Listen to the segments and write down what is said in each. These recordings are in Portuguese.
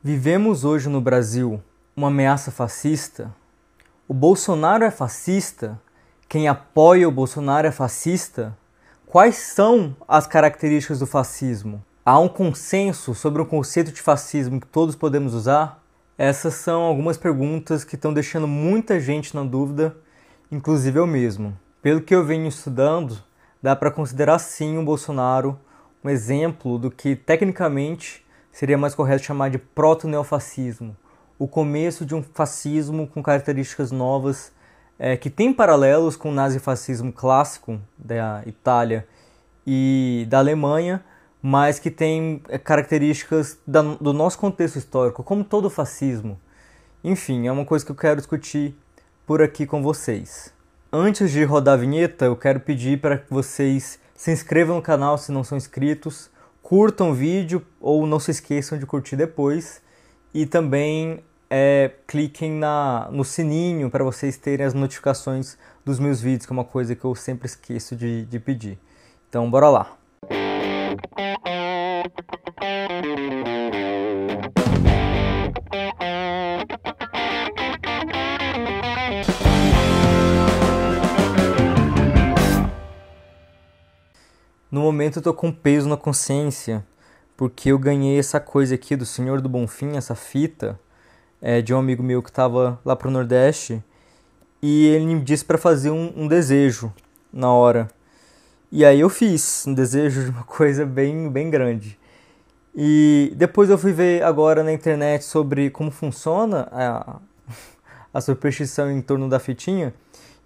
Vivemos hoje no Brasil uma ameaça fascista? O Bolsonaro é fascista? Quem apoia o Bolsonaro é fascista? Quais são as características do fascismo? Há um consenso sobre o conceito de fascismo que todos podemos usar? Essas são algumas perguntas que estão deixando muita gente na dúvida, inclusive eu mesmo. Pelo que eu venho estudando, dá para considerar sim o Bolsonaro um exemplo do que tecnicamente seria mais correto chamar de proto-neofascismo, o começo de um fascismo com características novas, que tem paralelos com o nazifascismo clássico da Itália e da Alemanha, mas que tem características do nosso contexto histórico, como todo fascismo. Enfim, é uma coisa que eu quero discutir por aqui com vocês. Antes de rodar a vinheta, eu quero pedir para que vocês se inscrevam no canal se não são inscritos, curtam o vídeo ou não se esqueçam de curtir depois e também cliquem no sininho para vocês terem as notificações dos meus vídeos, que é uma coisa que eu sempre esqueço de pedir. Então, bora lá! No momento eu tô com peso na consciência, porque eu ganhei essa coisa aqui do Senhor do Bonfim, essa fita, de um amigo meu que tava lá pro Nordeste, e ele me disse para fazer um desejo na hora. E aí eu fiz um desejo de uma coisa bem, bem grande. E depois eu fui ver agora na internet sobre como funciona a superstição em torno da fitinha,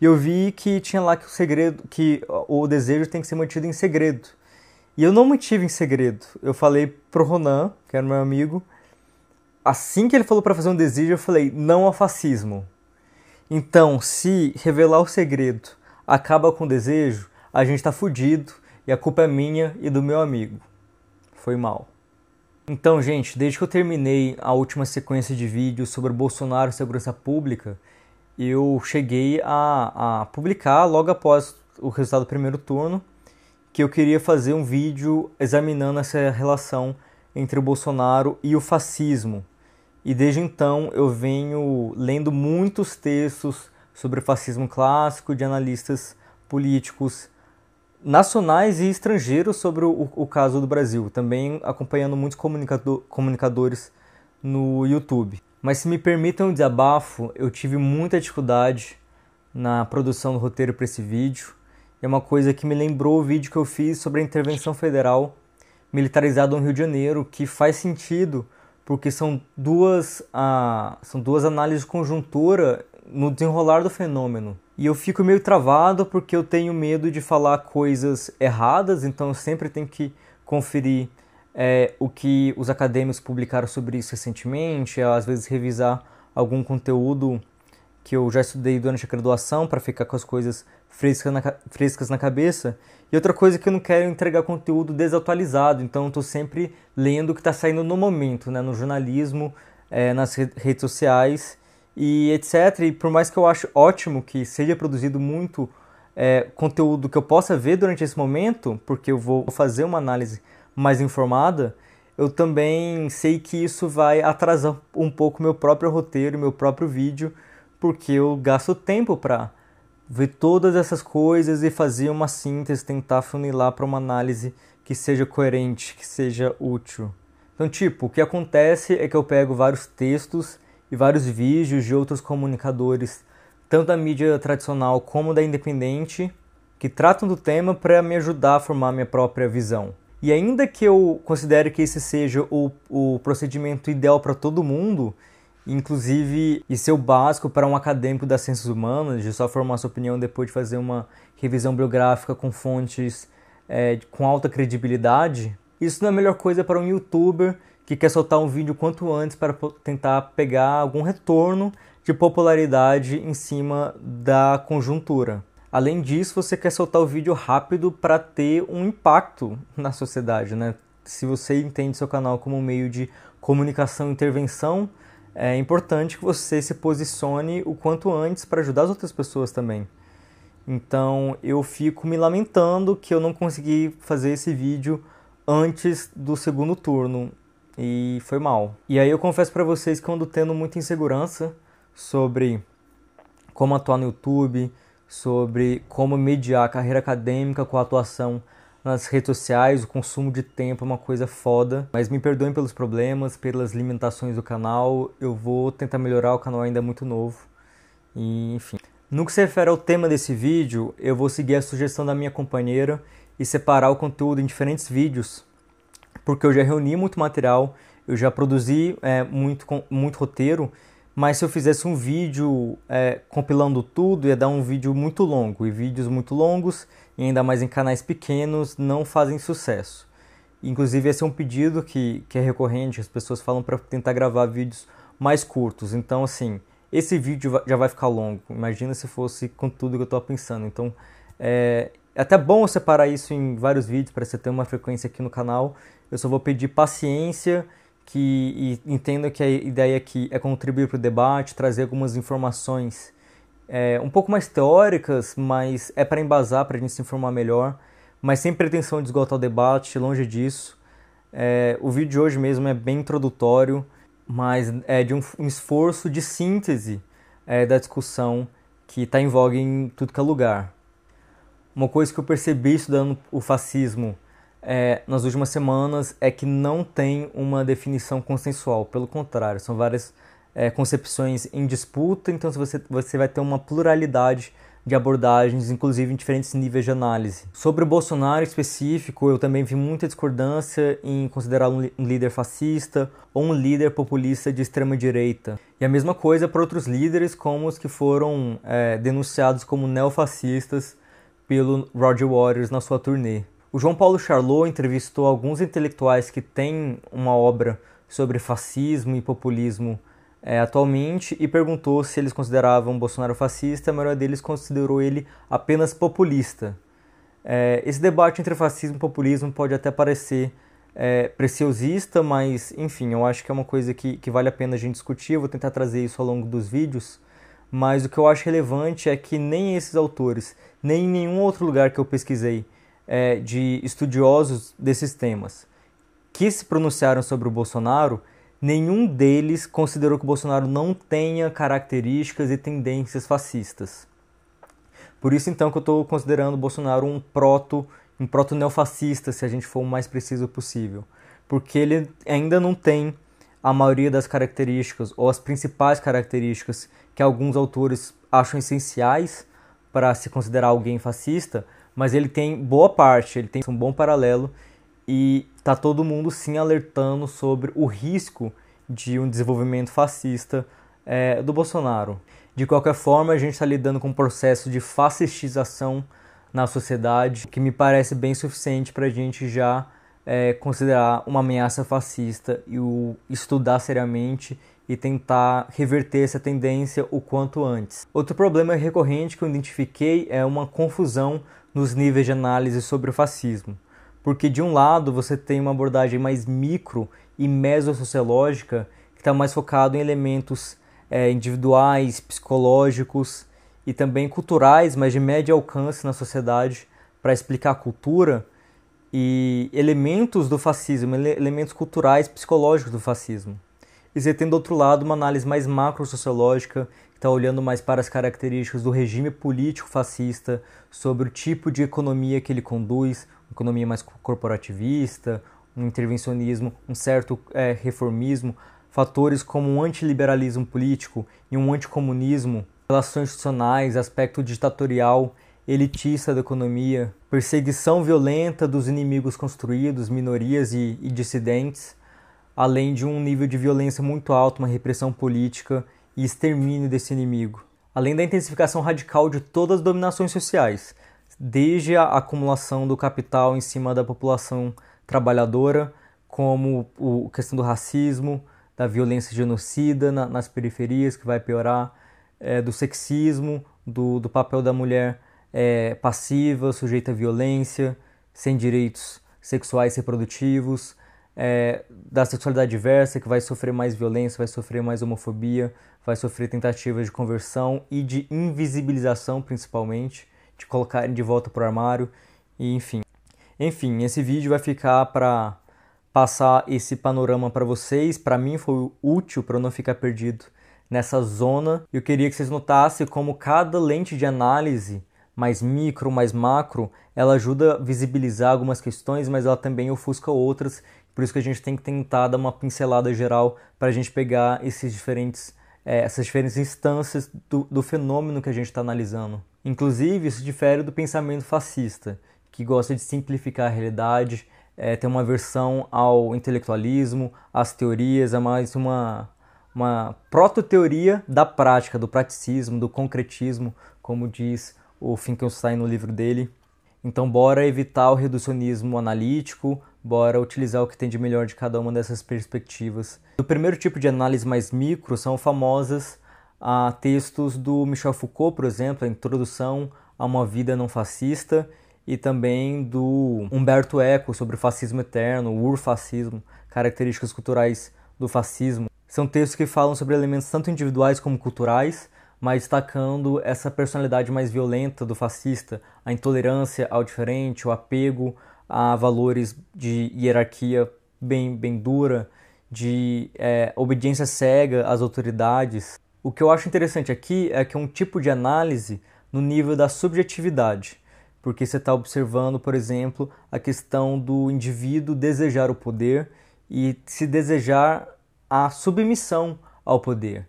e eu vi que tinha lá que o desejo tem que ser mantido em segredo. E eu não mantive em segredo. Eu falei pro Ronan, que era meu amigo, assim que ele falou para fazer um desejo, eu falei, não ao fascismo. Então, se revelar o segredo acaba com o desejo, a gente tá fudido, e a culpa é minha e do meu amigo. Foi mal. Então, gente, desde que eu terminei a última sequência de vídeos sobre Bolsonaro e segurança pública, eu cheguei a publicar logo após o resultado do primeiro turno que eu queria fazer um vídeo examinando essa relação entre o Bolsonaro e o fascismo. E desde então eu venho lendo muitos textos sobre o fascismo clássico de analistas políticos nacionais e estrangeiros sobre o caso do Brasil. Também acompanhando muitos comunicadores no YouTube. Mas se me permitam um desabafo, eu tive muita dificuldade na produção do roteiro para esse vídeo. É uma coisa que me lembrou o vídeo que eu fiz sobre a intervenção federal militarizada no Rio de Janeiro, que faz sentido, porque são duas análises de conjuntura no desenrolar do fenômeno. E eu fico meio travado porque eu tenho medo de falar coisas erradas, então eu sempre tenho que conferir o que os acadêmicos publicaram sobre isso recentemente, às vezes revisar algum conteúdo que eu já estudei durante a graduação para ficar com as coisas frescas na cabeça. E outra coisa que eu não quero entregar conteúdo desatualizado, então eu estou sempre lendo o que está saindo no momento, né, no jornalismo, nas redes sociais e etc. E por mais que eu acho ótimo que seja produzido muito conteúdo que eu possa ver durante esse momento, porque eu vou fazer uma análise mais informada, eu também sei que isso vai atrasar um pouco meu próprio roteiro, meu próprio vídeo, porque eu gasto tempo para ver todas essas coisas e fazer uma síntese, tentar funilar para uma análise que seja coerente, que seja útil. Então, o que acontece é que eu pego vários textos e vários vídeos de outros comunicadores, tanto da mídia tradicional como da independente, que tratam do tema para me ajudar a formar minha própria visão. E ainda que eu considere que esse seja o procedimento ideal para todo mundo, inclusive e ser o básico para um acadêmico das ciências humanas, de só formar sua opinião depois de fazer uma revisão bibliográfica com fontes com alta credibilidade, isso não é a melhor coisa para um youtuber que quer soltar um vídeo quanto antes para tentar pegar algum retorno de popularidade em cima da conjuntura. Além disso, você quer soltar o vídeo rápido para ter um impacto na sociedade, né? Se você entende seu canal como um meio de comunicação e intervenção, é importante que você se posicione o quanto antes para ajudar as outras pessoas também. Então eu fico me lamentando que eu não consegui fazer esse vídeo antes do segundo turno. e foi mal. E aí eu confesso pra vocês que eu ando tendo muita insegurança sobre como atuar no YouTube, sobre como mediar a carreira acadêmica com a atuação nas redes sociais. O consumo de tempo é uma coisa foda, mas me perdoem pelos problemas, pelas limitações do canal. Eu vou tentar melhorar, o canal ainda é muito novo. E, enfim. No que se refere ao tema desse vídeo, eu vou seguir a sugestão da minha companheira e separar o conteúdo em diferentes vídeos, porque eu já reuni muito material, eu já produzi muito roteiro, mas se eu fizesse um vídeo compilando tudo, ia dar um vídeo muito longo, e vídeos muito longos, e ainda mais em canais pequenos, não fazem sucesso. Inclusive esse é um pedido que é recorrente, as pessoas falam para tentar gravar vídeos mais curtos. Então assim, esse vídeo já vai ficar longo, imagina se fosse com tudo que eu estou pensando. Então é até bom eu separar isso em vários vídeos para você ter uma frequência aqui no canal. Eu só vou pedir paciência, e entenda que a ideia aqui é contribuir para o debate, trazer algumas informações um pouco mais teóricas, mas é para embasar, para a gente se informar melhor, mas sem pretensão de esgotar o debate, longe disso. O vídeo de hoje mesmo é bem introdutório, mas é de um esforço de síntese da discussão que está em voga em tudo que é lugar. Uma coisa que eu percebi estudando o fascismo nas últimas semanas é que não tem uma definição consensual, pelo contrário, são várias concepções em disputa, então você vai ter uma pluralidade de abordagens, inclusive em diferentes níveis de análise. Sobre o Bolsonaro em específico, eu também vi muita discordância em considerar um líder fascista ou um líder populista de extrema direita. E a mesma coisa para outros líderes, como os que foram denunciados como neofascistas pelo Roger Waters na sua turnê. O João Paulo Charlot entrevistou alguns intelectuais que têm uma obra sobre fascismo e populismo atualmente e perguntou se eles consideravam Bolsonaro fascista. A maioria deles considerou ele apenas populista. Esse debate entre fascismo e populismo pode até parecer preciosista, mas enfim, eu acho que é uma coisa que vale a pena a gente discutir. Eu vou tentar trazer isso ao longo dos vídeos, mas o que eu acho relevante é que nem esses autores, nem em nenhum outro lugar que eu pesquisei de estudiosos desses temas que se pronunciaram sobre o Bolsonaro, nenhum deles considerou que o Bolsonaro não tenha características e tendências fascistas. Por isso então que eu estou considerando o Bolsonaro um proto-neofascista, se a gente for o mais preciso possível. Porque ele ainda não tem a maioria das características, ou as principais características que alguns autores acham essenciais para se considerar alguém fascista, mas ele tem boa parte, ele tem um bom paralelo, e está todo mundo sim alertando sobre o risco de um desenvolvimento fascista do Bolsonaro. De qualquer forma, a gente está lidando com um processo de fascistização na sociedade que me parece bem suficiente para a gente já considerar uma ameaça fascista e estudar seriamente e tentar reverter essa tendência o quanto antes. Outro problema recorrente que eu identifiquei é uma confusão nos níveis de análise sobre o fascismo. Porque de um lado você tem uma abordagem mais micro e mesosociológica, que está mais focado em elementos individuais, psicológicos e também culturais, mas de médio alcance na sociedade, para explicar a cultura e elementos do fascismo, elementos culturais, psicológicos do fascismo. E você tem do outro lado uma análise mais macro-sociológica, que está olhando mais para as características do regime político fascista, sobre o tipo de economia que ele conduz, uma economia mais corporativista, um intervencionismo, um certo reformismo, fatores como um antiliberalismo político e um anticomunismo, relações institucionais, aspecto ditatorial, elitista da economia, perseguição violenta dos inimigos construídos, minorias e dissidentes, além de um nível de violência muito alto, uma repressão política e extermínio desse inimigo. Além da intensificação radical de todas as dominações sociais, desde a acumulação do capital em cima da população trabalhadora, como a questão do racismo, da violência genocida nas periferias, que vai piorar, do sexismo, do papel da mulher passiva, sujeita à violência, sem direitos sexuais e reprodutivos, da sexualidade diversa, que vai sofrer mais violência, vai sofrer mais homofobia, vai sofrer tentativas de conversão e de invisibilização, principalmente, de colocarem de volta para o armário, e enfim. Enfim, esse vídeo vai ficar para passar esse panorama para vocês. Para mim foi útil para eu não ficar perdido nessa zona. Eu queria que vocês notassem como cada lente de análise, mais micro, mais macro, ela ajuda a visibilizar algumas questões, mas ela também ofusca outras. Por isso que a gente tem que tentar dar uma pincelada geral para a gente pegar essas diferentes instâncias do fenômeno que a gente está analisando. Inclusive, isso difere do pensamento fascista, que gosta de simplificar a realidade, tem uma aversão ao intelectualismo, às teorias, é mais uma proto-teoria da prática, do praticismo, do concretismo, como diz o Finkelstein no livro dele. Então, bora evitar o reducionismo analítico, bora utilizar o que tem de melhor de cada uma dessas perspectivas. O primeiro tipo de análise mais micro são famosos textos do Michel Foucault, por exemplo, a Introdução a uma Vida Não Fascista, e também do Umberto Eco sobre o fascismo eterno, o urfascismo, características culturais do fascismo. São textos que falam sobre elementos tanto individuais como culturais, mas destacando essa personalidade mais violenta do fascista, a intolerância ao diferente, o apego a valores de hierarquia bem dura, de obediência cega às autoridades. O que eu acho interessante aqui é que é um tipo de análise no nível da subjetividade, porque você está observando, por exemplo, a questão do indivíduo desejar o poder e se desejar a submissão ao poder.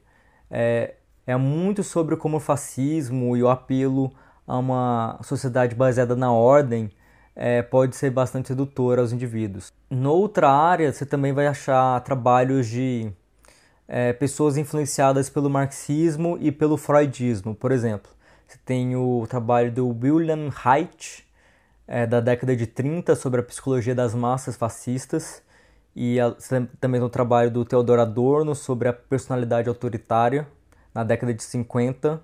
É muito sobre como o fascismo e o apelo a uma sociedade baseada na ordem pode ser bastante sedutor aos indivíduos. Noutra área, você também vai achar trabalhos de pessoas influenciadas pelo marxismo e pelo freudismo. Por exemplo, você tem o trabalho do William Haidt, da década de 30, sobre a psicologia das massas fascistas, e também o trabalho do Theodor Adorno sobre a personalidade autoritária, na década de 50,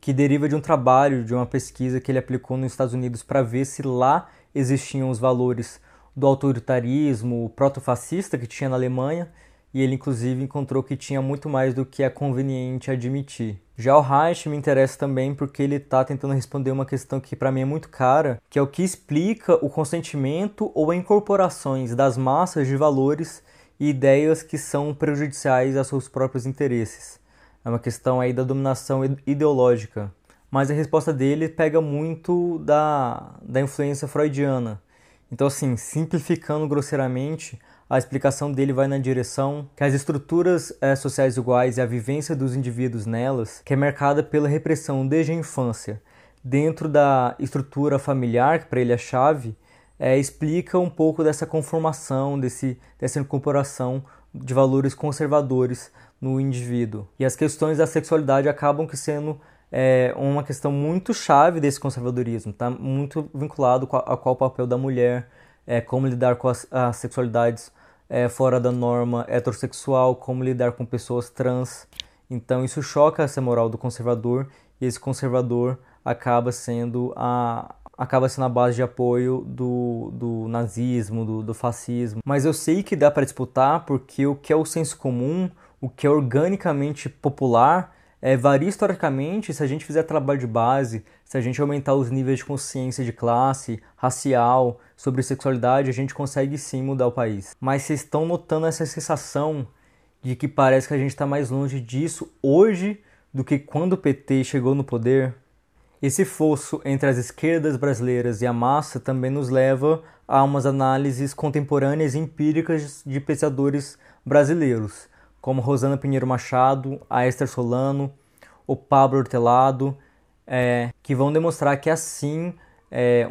que deriva de um trabalho, de uma pesquisa que ele aplicou nos Estados Unidos para ver se lá existiam os valores do autoritarismo proto-fascista que tinha na Alemanha, e ele inclusive encontrou que tinha muito mais do que é conveniente admitir. Já o Reich me interessa também porque ele está tentando responder uma questão que para mim é muito cara, que é o que explica o consentimento ou incorporações das massas de valores e ideias que são prejudiciais aos seus próprios interesses. É uma questão aí da dominação ideológica. Mas a resposta dele pega muito da influência freudiana. Então, assim, simplificando grosseiramente, a explicação dele vai na direção que as estruturas sociais iguais e a vivência dos indivíduos nelas, que é marcada pela repressão desde a infância, dentro da estrutura familiar, que para ele é a chave, explica um pouco dessa conformação, dessa incorporação de valores conservadores no indivíduo. E as questões da sexualidade acabam sendo uma questão muito chave desse conservadorismo, tá? Muito vinculado a qual o papel da mulher, como lidar com as sexualidades fora da norma heterossexual, como lidar com pessoas trans. Então isso choca essa moral do conservador, e esse conservador acaba sendo a base de apoio do nazismo, do fascismo. Mas eu sei que dá para disputar, porque o que é o senso comum, o que é organicamente popular, varia historicamente. Se a gente fizer trabalho de base, se a gente aumentar os níveis de consciência de classe, racial, sobre sexualidade, a gente consegue sim mudar o país. Mas vocês estão notando essa sensação de que parece que a gente está mais longe disso hoje do que quando o PT chegou no poder? Esse fosso entre as esquerdas brasileiras e a massa também nos leva a umas análises contemporâneas e empíricas de pensadores brasileiros, como Rosana Pinheiro Machado, a Esther Solano, o Pablo Hortelado, que vão demonstrar que assim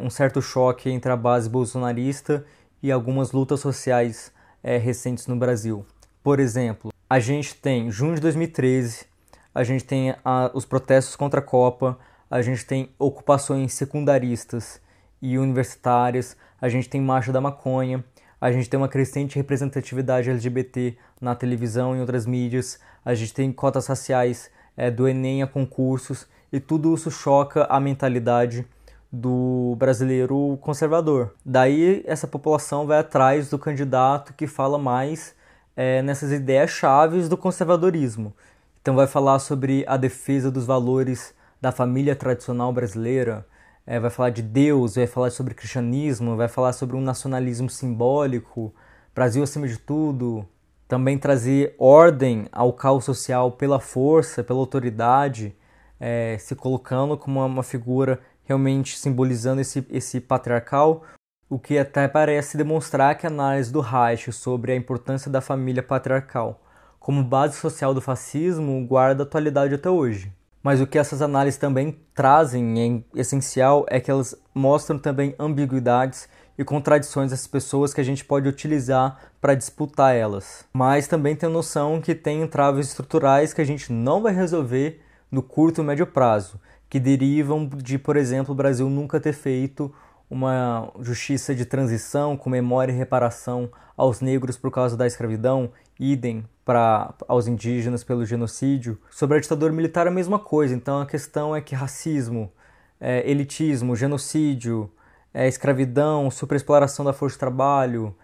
um certo choque entre a base bolsonarista e algumas lutas sociais recentes no Brasil. Por exemplo, a gente tem junho de 2013, a gente tem os protestos contra a Copa, a gente tem ocupações secundaristas e universitárias, a gente tem marcha da maconha, a gente tem uma crescente representatividade LGBT na televisão e em outras mídias, a gente tem cotas raciais do Enem a concursos, e tudo isso choca a mentalidade do brasileiro conservador. Daí essa população vai atrás do candidato que fala mais nessas ideias chaves do conservadorismo. Então vai falar sobre a defesa dos valores da família tradicional brasileira, vai falar de Deus, vai falar sobre cristianismo, vai falar sobre um nacionalismo simbólico, Brasil acima de tudo, também trazer ordem ao caos social pela força, pela autoridade, se colocando como uma figura realmente simbolizando esse patriarcal, o que até parece demonstrar que a análise do Reich sobre a importância da família patriarcal como base social do fascismo guarda atualidade até hoje. Mas o que essas análises também trazem, em essencial, é que elas mostram também ambiguidades e contradições das pessoas que a gente pode utilizar para disputar elas. Mas também tem noção que tem entraves estruturais que a gente não vai resolver no curto e médio prazo, que derivam de, por exemplo, o Brasil nunca ter feito uma justiça de transição com memória e reparação aos negros por causa da escravidão, idem aos indígenas pelo genocídio. Sobre a ditadura militar a mesma coisa, então a questão é que racismo, elitismo, genocídio, escravidão, superexploração da força de trabalho,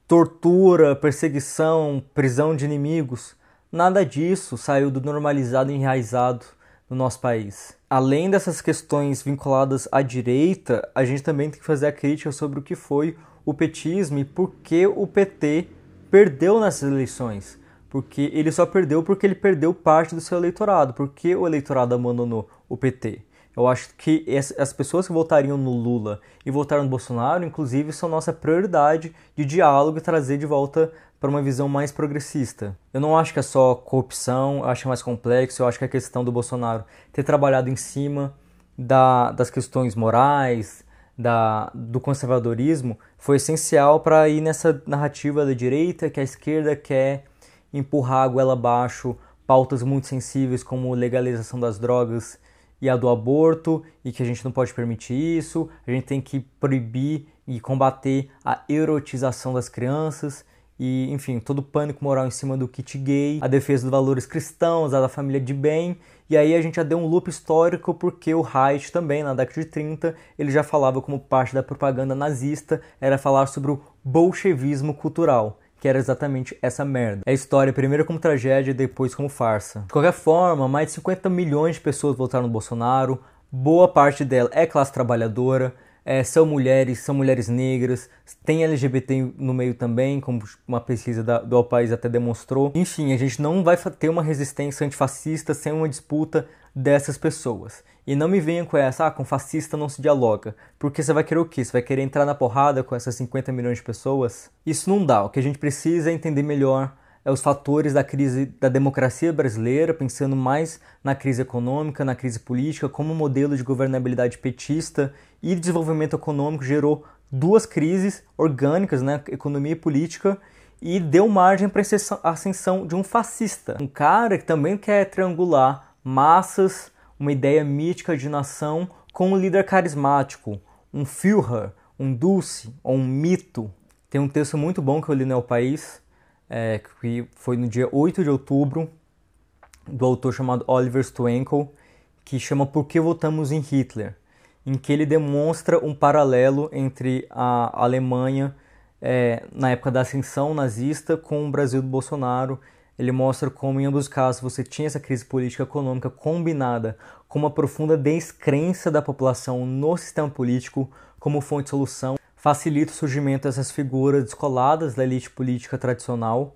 tortura, perseguição, prisão de inimigos, nada disso saiu do normalizado e enraizado no nosso país. Além dessas questões vinculadas à direita, a gente também tem que fazer a crítica sobre o que foi o petismo e por que o PT perdeu nessas eleições. Porque ele só perdeu porque ele perdeu parte do seu eleitorado, porque o eleitorado abandonou o PT. Eu acho que as pessoas que votariam no Lula e votaram no Bolsonaro, inclusive, são nossa prioridade de diálogo e trazer de volta para uma visão mais progressista. Eu não acho que é só corrupção, eu acho que é mais complexo, eu acho que a questão do Bolsonaro ter trabalhado em cima das questões morais, do conservadorismo, foi essencial para ir nessa narrativa da direita que a esquerda quer empurrar a goela abaixo pautas muito sensíveis como legalização das drogas e a do aborto, e que a gente não pode permitir isso, a gente tem que proibir e combater a erotização das crianças, e enfim, todo o pânico moral em cima do kit gay, a defesa dos valores cristãos, a da família de bem, e aí a gente já deu um loop histórico porque o Reich também, na década de 30, ele já falava como parte da propaganda nazista, era falar sobre o bolchevismo cultural, que era exatamente essa merda. É a história primeiro como tragédia e depois como farsa. De qualquer forma, mais de 50 milhões de pessoas votaram no Bolsonaro, boa parte dela é classe trabalhadora, são mulheres negras, tem LGBT no meio também, como uma pesquisa do All País até demonstrou. Enfim, a gente não vai ter uma resistência antifascista sem uma disputa dessas pessoas. E não me venha com essa, com fascista não se dialoga. Porque você vai querer o quê? Você vai querer entrar na porrada com essas 50 milhões de pessoas? Isso não dá. O que a gente precisa é entender melhor os fatores da crise da democracia brasileira, pensando mais na crise econômica, na crise política, como o modelo de governabilidade petista e desenvolvimento econômico gerou duas crises orgânicas, né, economia e política, e deu margem para a ascensão de um fascista. Um cara que também quer triangular massas, uma ideia mítica de nação com um líder carismático, um Führer, um Dulce ou um mito. Tem um texto muito bom que eu li no El País, que foi no dia 8 de outubro, do autor chamado Oliver Stwenkel, que chama Por que Votamos em Hitler?, em que ele demonstra um paralelo entre a Alemanha na época da ascensão nazista com o Brasil do Bolsonaro. Ele mostra como em ambos os casos você tinha essa crise política e econômica combinada com uma profunda descrença da população no sistema político como fonte de solução, facilita o surgimento dessas figuras descoladas da elite política tradicional,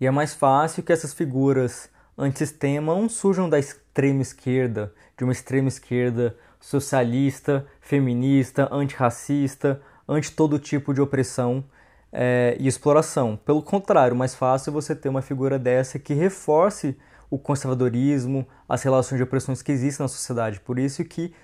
e é mais fácil que essas figuras antissistema não surjam da extrema esquerda, de uma extrema esquerda socialista, feminista, antirracista, anti todo tipo de opressão e exploração. Pelo contrário, mais fácil você ter uma figura dessa que reforce o conservadorismo, as relações de opressões que existem na sociedade. Por isso que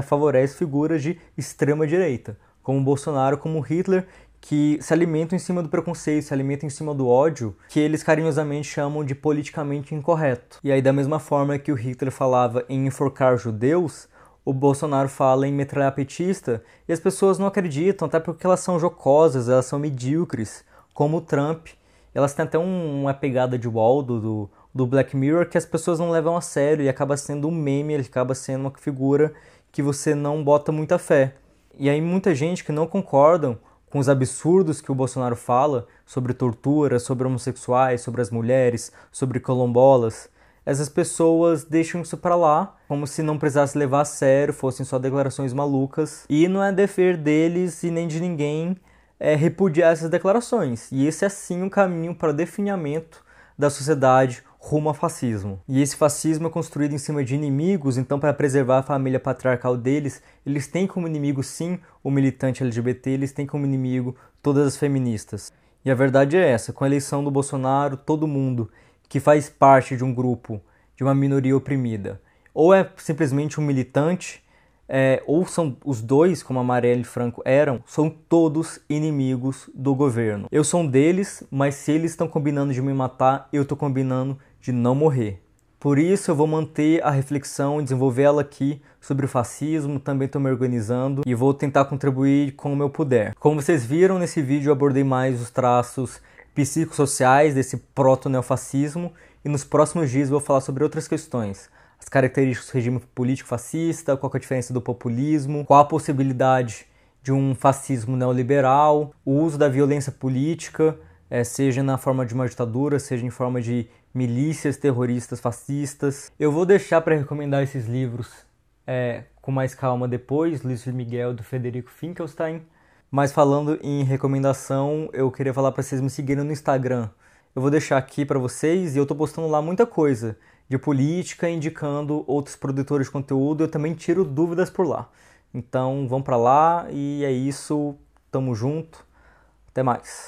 favorece figuras de extrema direita, como Bolsonaro, como Hitler, que se alimentam em cima do preconceito, se alimentam em cima do ódio, que eles carinhosamente chamam de politicamente incorreto. E aí, da mesma forma que o Hitler falava em enforcar judeus, o Bolsonaro fala em metralhar petista, e as pessoas não acreditam, até porque elas são jocosas, elas são medíocres, como o Trump. Elas têm até uma pegada de Waldo, do Black Mirror, que as pessoas não levam a sério, e acaba sendo um meme, ele acaba sendo uma figura que você não bota muita fé. E aí muita gente que não concordam com os absurdos que o Bolsonaro fala sobre tortura, sobre homossexuais, sobre as mulheres, sobre quilombolas, essas pessoas deixam isso pra lá, como se não precisasse levar a sério, fossem só declarações malucas. E não é dever deles e nem de ninguém repudiar essas declarações. E esse é sim um caminho para o definhamento da sociedade rumo ao fascismo. E esse fascismo é construído em cima de inimigos, então para preservar a família patriarcal deles, eles têm como inimigo sim o militante LGBT, eles têm como inimigo todas as feministas. E a verdade é essa, com a eleição do Bolsonaro, todo mundo que faz parte de um grupo, de uma minoria oprimida, ou é simplesmente um militante, ou são os dois, como a Marielle Franco eram, são todos inimigos do governo. Eu sou um deles, mas se eles estão combinando de me matar, eu estou combinando de não morrer. Por isso eu vou manter a reflexão e desenvolver ela aqui sobre o fascismo, também estou me organizando e vou tentar contribuir como eu puder. Como vocês viram nesse vídeo, eu abordei mais os traços psicossociais desse proto-neofascismo e nos próximos dias eu vou falar sobre outras questões. As características do regime político fascista, qual é a diferença do populismo, qual a possibilidade de um fascismo neoliberal, o uso da violência política, seja na forma de uma ditadura, seja em forma de milícias terroristas fascistas. Eu vou deixar para recomendar esses livros com mais calma depois, Luiz Miguel do Frederico Finkelstein. Mas falando em recomendação, eu queria falar para vocês me seguirem no Instagram. Eu vou deixar aqui para vocês e eu tô postando lá muita coisa de política, indicando outros produtores de conteúdo. Eu também tiro dúvidas por lá. Então vão para lá e é isso. Tamo junto. Até mais.